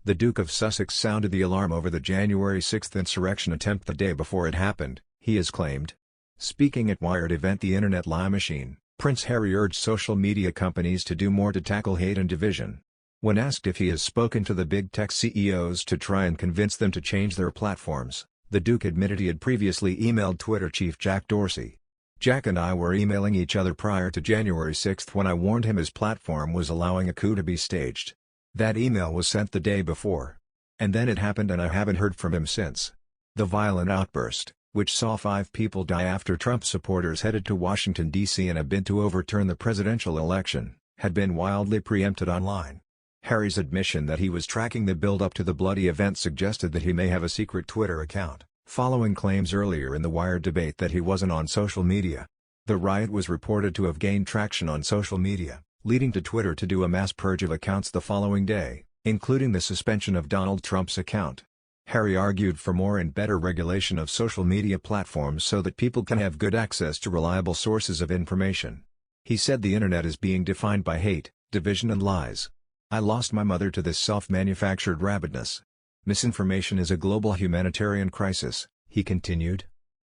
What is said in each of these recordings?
The Duke of Sussex sounded the alarm over the January 6 insurrection attempt the day before it happened, he has claimed. Speaking at Wired event The Internet Lie Machine, Prince Harry urged social media companies to do more to tackle hate and division. When asked if he has spoken to the big tech CEOs to try and convince them to change their platforms, the Duke admitted he had previously emailed Twitter chief Jack Dorsey. "Jack and I were emailing each other prior to January 6 when I warned him his platform was allowing a coup to be staged. That email was sent the day before. And then it happened and I haven't heard from him since." The violent outburst, which saw 5 people die after Trump supporters headed to Washington, D.C. in a bid to overturn the presidential election, had been wildly preempted online. Harry's admission that he was tracking the build-up to the bloody event suggested that he may have a secret Twitter account, following claims earlier in the Wired debate that he wasn't on social media. The riot was reported to have gained traction on social media, leading to Twitter to do a mass purge of accounts the following day, including the suspension of Donald Trump's account. Harry argued for more and better regulation of social media platforms so that people can have good access to reliable sources of information. He said the internet is being defined by hate, division and lies. "I lost my mother to this self-manufactured rabidness. Misinformation is a global humanitarian crisis," he continued.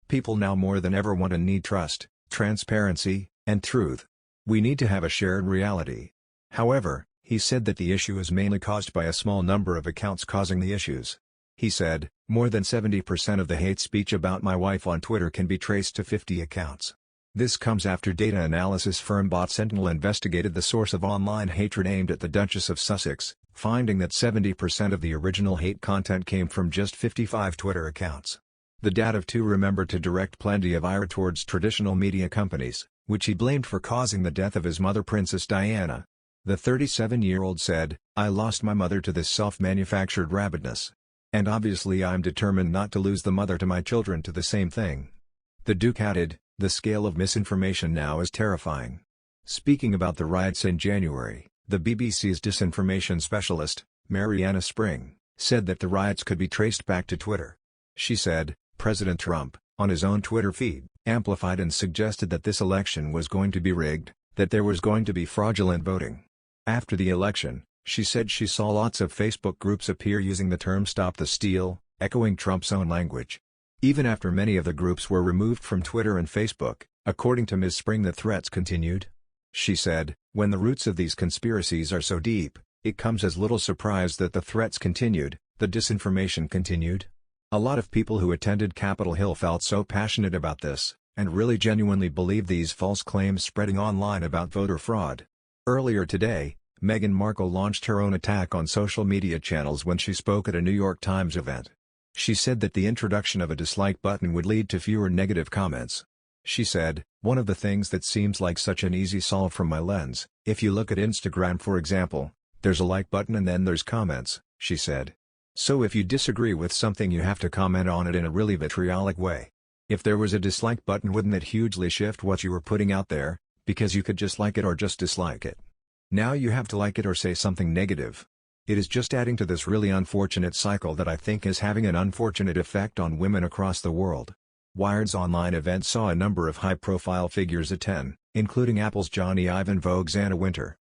"People now more than ever want and need trust, transparency, and truth. We need to have a shared reality." However, he said that the issue is mainly caused by a small number of accounts causing the issues. He said, "More than 70% of the hate speech about my wife on Twitter can be traced to 50 accounts. This comes after data analysis firm Bot Sentinel investigated the source of online hatred aimed at the Duchess of Sussex, finding that 70% of the original hate content came from just 55 Twitter accounts. The data too remembered to direct plenty of ire towards traditional media companies, which he blamed for causing the death of his mother Princess Diana. The 37-year-old said, "I lost my mother to this self-manufactured rabidness. And obviously I'm determined not to lose the mother to my children to the same thing." The Duke added, "The scale of misinformation now is terrifying." Speaking about the riots in January, the BBC's disinformation specialist, Mariana Spring, said that the riots could be traced back to Twitter. She said, "President Trump, on his own Twitter feed, amplified and suggested that this election was going to be rigged, that there was going to be fraudulent voting." After the election, she said she saw lots of Facebook groups appear using the term "Stop the Steal," echoing Trump's own language. Even after many of the groups were removed from Twitter and Facebook, according to Ms. Spring, the threats continued. She said, "When the roots of these conspiracies are so deep, it comes as little surprise that the threats continued, the disinformation continued. A lot of people who attended Capitol Hill felt so passionate about this, and really genuinely believe these false claims spreading online about voter fraud." Earlier today, Meghan Markle launched her own attack on social media channels when she spoke at a New York Times event. She said that the introduction of a dislike button would lead to fewer negative comments. She said, "One of the things that seems like such an easy solve from my lens, if you look at Instagram for example, there's a like button and then there's comments," she said. "So if you disagree with something you have to comment on it in a really vitriolic way. If there was a dislike button, wouldn't it hugely shift what you were putting out there, because you could just like it or just dislike it? Now you have to like it or say something negative. It is just adding to this really unfortunate cycle that I think is having an unfortunate effect on women across the world." Wired's online event saw a number of high-profile figures attend, including Apple's Johnny Ive and Vogue's Anna Wintour.